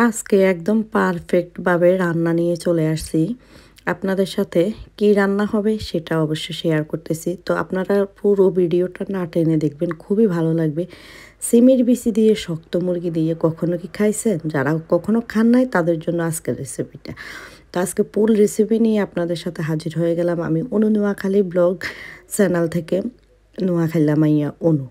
আজকে একদম পারফেক্টভাবে রান্না নিয়ে চলে আসছি। আপনাদের সাথে কি রান্না হবে সেটা অবশ্যই শেয়ার করতেছি। তো আপনারা পুরো ভিডিওটা না টেনে দেখবেন, খুবই ভালো লাগবে। সিমের বিচি দিয়ে শক্ত মুরগি দিয়ে কখনো কি খাইছেন? যারা কখনো খান নাই তাদের জন্য আজকের রেসিপিটা। তো আজকে ফুল রেসিপি নিয়ে আপনাদের সাথে হাজির হয়ে গেলাম আমি অনু নোয়াখালী ব্লগ চ্যানেল থেকে। নোয়াখালী মাইয়া অনু।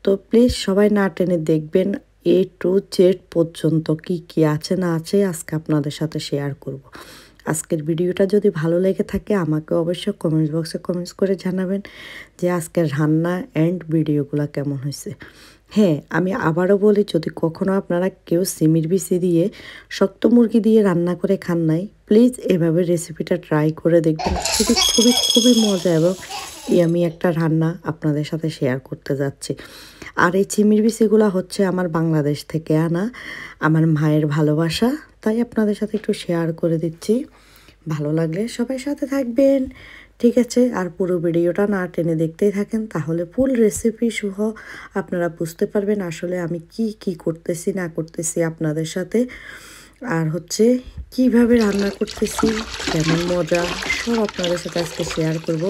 তো প্লিজ সবাই না টেনে দেখবেন, এ টু জেড পর্যন্ত কি কি আছে না আছে আজকে আপনাদের সাথে শেয়ার করব। আজকের ভিডিওটা যদি ভালো লেগে থাকে আমাকে অবশ্যই কমেন্ট বক্সে কমেন্টস করে জানাবেন যে আজকের রান্না অ্যান্ড ভিডিওগুলো কেমন হয়েছে। হ্যাঁ, আমি আবারও বলি, যদি কখনো আপনারা কেউ সিমের বিচি দিয়ে শক্ত মুরগি দিয়ে রান্না করে খান নাই, প্লিজ এভাবে রেসিপিটা ট্রাই করে দেখবেন। খুবই খুবই খুবই মজা এবং আমি একটা রান্না আপনাদের সাথে শেয়ার করতে যাচ্ছি। আর এই চিমির বিচিগুলো হচ্ছে আমার বাংলাদেশ থেকে আনা, আমার মায়ের ভালোবাসা, তাই আপনাদের সাথে একটু শেয়ার করে দিচ্ছি। ভালো লাগলে সবাই সাথে থাকবেন, ঠিক আছে? আর পুরো ভিডিওটা না টেনে দেখতেই থাকেন, তাহলে ফুল রেসিপি সহ আপনারা বুঝতে পারবেন আসলে আমি কি কি করতেছি না করতেছি আপনাদের সাথে। আর হচ্ছে কিভাবে রান্না করতেছি, কেমন মজা, সব আপনাদের সাথে আজকে শেয়ার করব।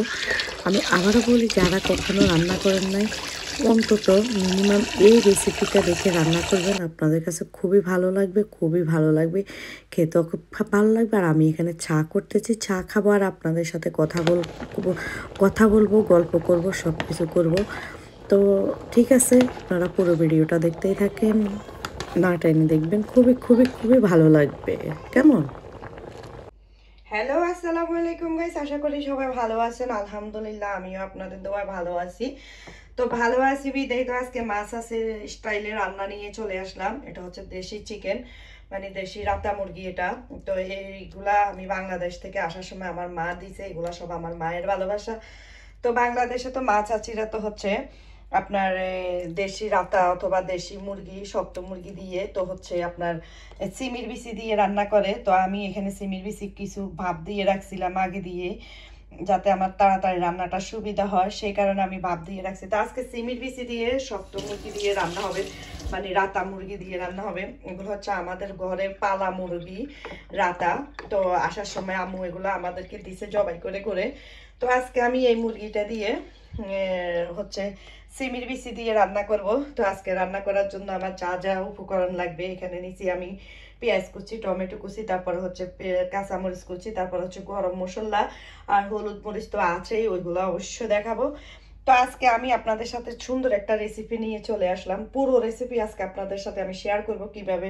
আমি আবারও বলি, যারা কখনো রান্না করেন নাই অন্তত মিনিমাম এই রেসিপিটা দেখে রান্না করবেন, আপনাদের কাছে খুবই ভালো লাগবে, খুবই ভালো লাগবে, খেতেও খুব ভালো লাগবে। আর আমি এখানে চা করতেছি, চা খাবো আর আপনাদের সাথে কথা বলবো, গল্প করব, সব কিছু করবো। তো ঠিক আছে, আপনারা পুরো ভিডিওটা দেখতেই থাকেন, না টেনে দেখবেন, খুবই খুবই খুবই ভালো লাগবে। কেমন? হ্যালো, আসসালামু আলাইকুম গাইস। আশা করি সবাই ভালো আছেন। আলহামদুলিল্লাহ আমিও আপনাদের দোয়ায় ভালো আছি। তো ভালো আছি বিদায় তো আজকে মাছ আছে স্টাইলে রান্না নিয়ে চলে আসলাম। এটা হচ্ছে দেশি চিকেন, মানে দেশি রাতা মুরগি এটা। তো এইগুলা আমি বাংলাদেশ থেকে আসার সময় আমার মা দিছে, এগুলা সব আমার মায়ের ভালোবাসা। তো বাংলাদেশে তো মাছ আছিরা তো হচ্ছে আপনার দেশি রাতা অথবা দেশি মুরগি, শক্ত মুরগি দিয়ে তো হচ্ছে আপনার সিমির বিচি দিয়ে রান্না করে। তো আমি এখানে সিমির বিচি কিছু ভাপ দিয়ে রাখছিলাম আগে দিয়ে, যাতে আমার তাড়াতাড়ি রান্নাটা সুবিধা হয়, সেই কারণে আমি ভাপ দিয়ে রাখছি। তো আজকে সিমির বিচি দিয়ে শক্ত মুরগি দিয়ে রান্না হবে, মানে রাতা মুরগি দিয়ে রান্না হবে। এগুলো হচ্ছে আমাদের ঘরে পালা মুরগি রাতা। তো আসার সময় আম্মু এগুলো আমাদেরকে দিছে জবাই করে করে। তো আজকে আমি এই মুরগিটা দিয়ে হচ্ছে সিমির বিচি দিয়ে রান্না করব। তো আজকে রান্না করার জন্য আমার যা যা উপকরণ লাগবে এখানে নিচে আমি পেঁয়াজ কুচি, টমেটো কুচি, তারপর হচ্ছে কাঁচামরিচ কুচি, তারপর হচ্ছে গরম মশলা আর হলুদ মরিচ তো আছেই, ওইগুলো অবশ্যই দেখাবো। তো আজকে আমি আপনাদের সাথে সুন্দর একটা রেসিপি নিয়ে চলে আসলাম। পুরো রেসিপি আজকে আপনাদের সাথে আমি শেয়ার করব কিভাবে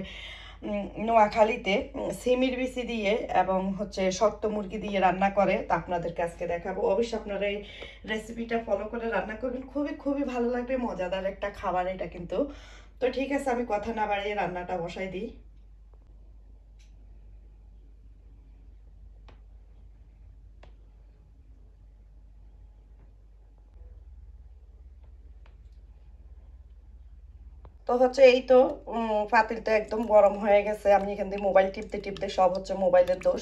নোয়াখালীতে সিমির বিচি দিয়ে এবং হচ্ছে শক্ত মুরগি দিয়ে রান্না করে, তা আপনাদেরকে আজকে দেখাবো। অবশ্যই আপনারা এই রেসিপিটা ফলো করে রান্না করবেন, খুবই খুবই ভালো লাগবে, মজাদার একটা খাবার এটা কিন্তু। তো ঠিক আছে, আমি কথা না বাড়িয়ে রান্নাটা বসাই দিই। তো হচ্ছে এই তো পাতিলটা একদম গরম হয়ে গেছে। আমি এখান দিয়ে মোবাইল টিপতে টিপতে, সব হচ্ছে মোবাইলের দোষ।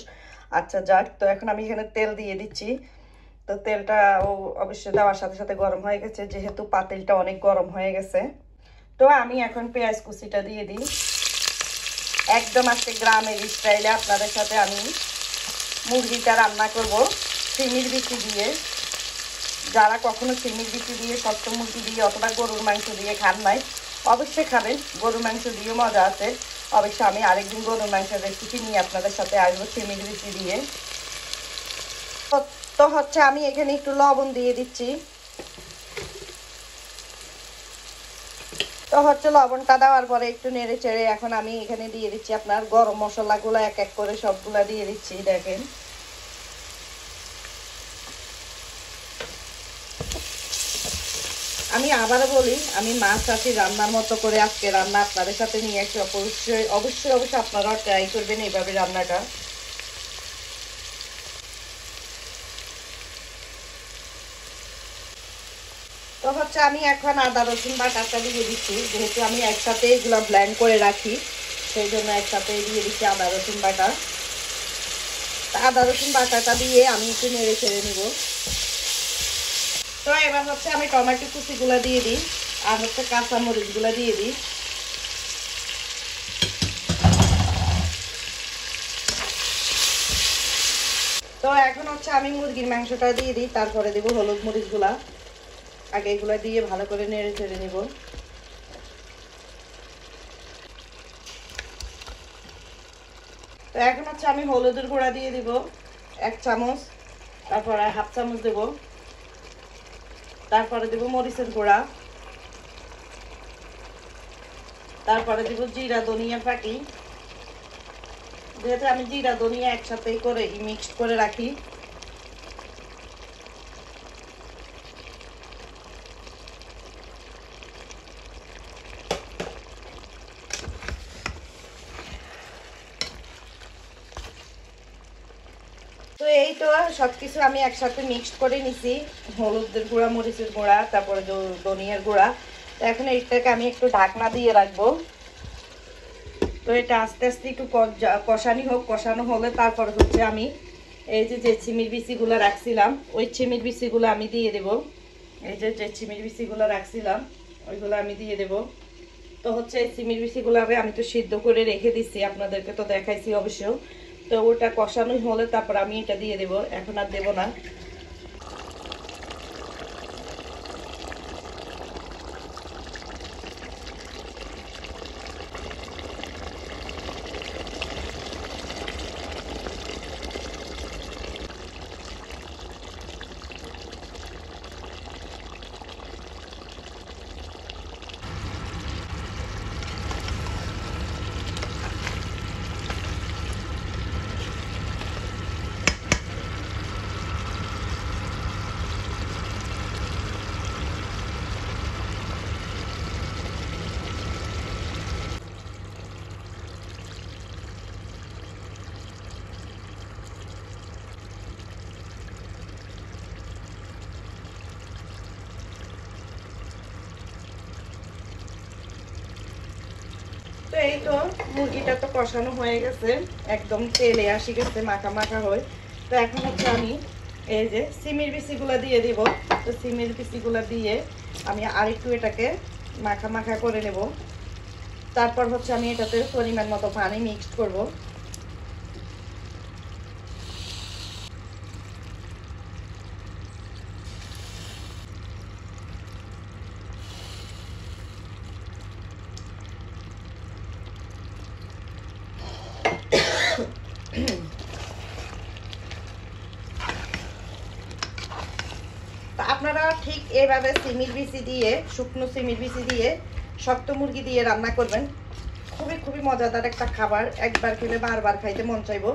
আচ্ছা যাক, তো এখন আমি এখানে তেল দিয়ে দিচ্ছি। তো তেলটা অবশ্যই দেওয়ার সাথে সাথে গরম হয়ে গেছে, যেহেতু পাতিলটা অনেক গরম হয়ে গেছে। তো আমি এখন পেঁয়াজ কুচিটা দিয়ে দিই। একদম আজকে গ্রামের স্টাইলে আপনাদের সাথে আমি মুরগিটা রান্না করব সিমির বিচি দিয়ে। যারা কখনো সিমির বিচি দিয়ে, শক্ত মুরগি দিয়ে অথবা গরুর মাংস দিয়ে খান নাই, অবশ্যই খাবেন। গরুর মাংস দিয়েও মজা আছে। অবশ্যই আমি আরেকদিন গরুর মাংসের রেসিপি নিয়ে আপনাদের সাথে আসবো সিমির বিচি দিয়ে। তো হচ্ছে আমি এখানে একটু লবণ দিয়ে দিচ্ছি। তো হচ্ছে লবণটা দেওয়ার পরে একটু নেড়ে চেড়ে এখন আমি এখানে দিয়ে দিচ্ছি আপনার গরম মশলাগুলো, এক এক করে সবগুলা দিয়ে দিচ্ছি। দেখেন, আমি আবারও বলি, আমি মাছ চাষি রান্নার মতো করে আজকে রান্না আপনাদের সাথে নিয়ে আসি। অবশ্যই অবশ্যই অবশ্যই আপনারাও ট্রাই করবেন এইভাবে রান্নাটা। তো হচ্ছে আমি এখন আদা রসুন বাটাটা দিয়ে দিচ্ছি, যেহেতু আমি একসাথে এগুলো ব্লেন্ড করে রাখি, সেই জন্য একসাথে দিয়ে দিচ্ছি আদা রসুন বাটা। আদা রসুন বাটাটা দিয়ে আমি একটু নেড়ে চেড়ে নিব। তো এবার হচ্ছে আমি টমেটো কুচিগুলো দিয়ে দিই আর হচ্ছে কাঁচা মরিচগুলো দিয়ে দিই। তো এখন হচ্ছে আমি মুরগির মাংসটা দিয়ে দিই, তারপরে দেবো হলুদ মরিচগুলা। আগে এগুলা দিয়ে ভালো করে নেড়ে চেড়ে নেব। তো এখন হচ্ছে আমি হলুদের গুঁড়া দিয়ে দিব 1 চামচ, তারপরে 1/2 চামচ দেব, তারপরে দেব মরিচের গুঁড়া, তারপরে দেব জিরা ধনিয়া পাতি। যেহেতু আমি জিরা ধনিয়া একসাথে করে মিক্সড করে রাখি। তো এই তো সবকিছু আমি একসাথে মিক্সড করে নিছি, হলুদের গুঁড়া, মরিচের গুঁড়া, তারপরে ধনিয়ার গুঁড়া। তো এখন এইটাকে আমি একটু ঢাকনা দিয়ে রাখবো। তো এটা আস্তে আস্তে একটু কষানো হলে তারপর হচ্ছে আমি এই যে চিমির বিচিগুলো রাখছিলাম, ওই চিমির বিচিগুলো আমি দিয়ে দেব। এই যে চিমির বিচিগুলো রাখছিলাম ওইগুলো আমি দিয়ে দেব। তো হচ্ছে এই চিমির বিচিগুলো আমি তো সিদ্ধ করে রেখে দিচ্ছি, আপনাদেরকে তো দেখাইছি অবশ্য। তো ওটা কষানোই হলে তারপর আমি এটা দিয়ে দেব, এখন আর দেব না। তো এই তো মুরগিটা তো কষানো হয়ে গেছে, একদম তেলে আসি গেছে, মাখা মাখা হয়। তো এখন হচ্ছে আমি এই যে সিমের বিচিগুলা দিয়ে দিব। তো সিমের বিচিগুলা দিয়ে আমি আরেকটু এটাকে মাখা মাখা করে নেব। তারপর হচ্ছে আমি এটাতে পরিমাণ মতো পানি মিক্সড করব। আপনারা ঠিক এইভাবে সিমির বিচি দিয়ে, শুকনো সিমির বিচি দিয়ে শক্ত মুরগি দিয়ে রান্না করবেন। খুবই খুবই মজাদার একটা খাবার, একবার খেলে বারবার খাইতে মন চাইবো।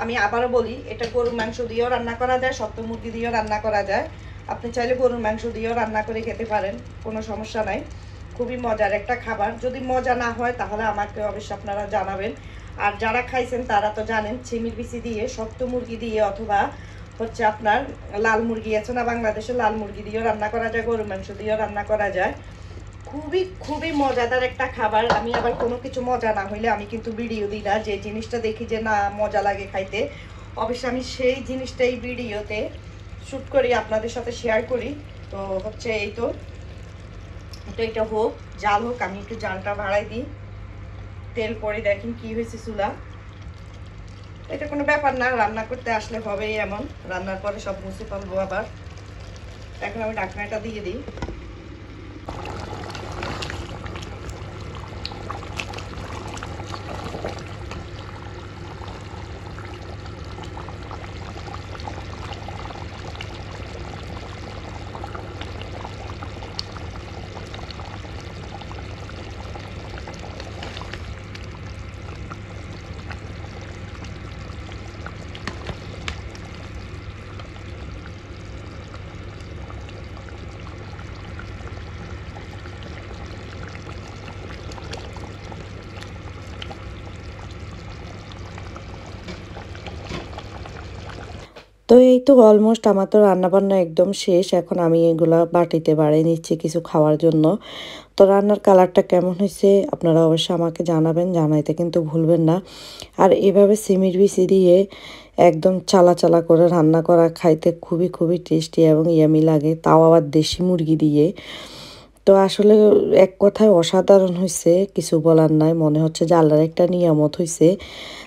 আমি আবারও বলি, এটা গরুর মাংস দিয়েও রান্না করা যায়, শক্ত মুরগি দিয়েও রান্না করা যায়। আপনি চাইলে গরুর মাংস দিয়েও রান্না করে খেতে পারেন, কোনো সমস্যা নাই। খুবই মজার একটা খাবার। যদি মজা না হয় তাহলে আমাকে অবশ্যই আপনারা জানাবেন। আর যারা খাইছেন তারা তো জানেন, চিমির বিচি দিয়ে, শক্ত মুরগি দিয়ে, অথবা হচ্ছে আপনার লাল মুরগি আছে না, বাংলাদেশে লাল মুরগি দিয়েও রান্না করা যায়, গরুর মাংস দিয়েও রান্না করা যায়। খুবই খুবই মজাদার একটা খাবার। আমি আবার কোনো কিছু মজা না হইলে আমি কিন্তু ভিডিও দিই না, যে জিনিসটা দেখি যে না মজা লাগে খাইতে, অবশ্যই আমি সেই জিনিসটাই ভিডিওতে শ্যুট করি, আপনাদের সাথে শেয়ার করি। তো হচ্ছে এই তো এটা হোক, জাল হোক, আমি একটু জালটা বাড়াই দিই। তেল পরে দেখেন কি হয়েছে চুলা। এটা কোনো ব্যাপার না, রান্না করতে আসলে হবেই এমন, রান্নার পরে সব মুছে ফেলবো আবার। এখন আমি ঢাকনাটা দিয়ে দিই। তো এই তো অলমোস্ট আমার তো রান্নাবান্না একদম শেষ। এখন আমি এগুলা বাটিতে বাড়িয়ে নিচ্ছি কিছু খাওয়ার জন্য। তো রান্নার কালারটা কেমন হয়েছে আপনারা অবশ্যই আমাকে জানাবেন, জানাইতে কিন্তু ভুলবেন না। আর এভাবে সিমির বিচি দিয়ে একদম চালা চালা করে রান্না করা খাইতে খুবই খুবই টেস্টি এবং ইয়ামি লাগে, তাও আবার দেশি মুরগি দিয়ে। তো আসলে এক কথায় অসাধারণ হয়েছে, কিছু বলার নাই। মনে হচ্ছে যে আল্লাহর একটা নিয়ামত হয়েছে।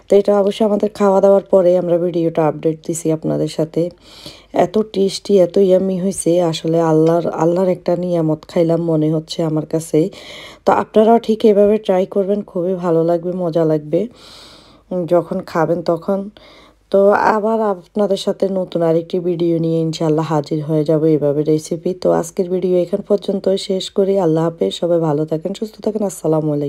তো এটা অবশ্যই আমাদের খাওয়া দাওয়ার পরে আমরা ভিডিওটা আপডেট দিছি আপনাদের সাথে। এত টেস্টি, এত ইয়াম্মি হয়েছে, আসলে আল্লাহর একটা নিয়ামত খাইলাম মনে হচ্ছে আমার কাছে। তো আপনারাও ঠিক এভাবে ট্রাই করবেন, খুবই ভালো লাগবে, মজা লাগবে যখন খাবেন তখন। তো আবার আপনাদের সাথে নতুন আরেকটি ভিডিও নিয়ে ইনশাল্লাহ হাজির হয়ে যাব এভাবে রেসিপি। তো আজকের ভিডিও এখান পর্যন্ত শেষ করি। আল্লাহ হাফেজ, সবাই ভালো থাকেন, সুস্থ থাকেন, আসসালামু আলাইকুম।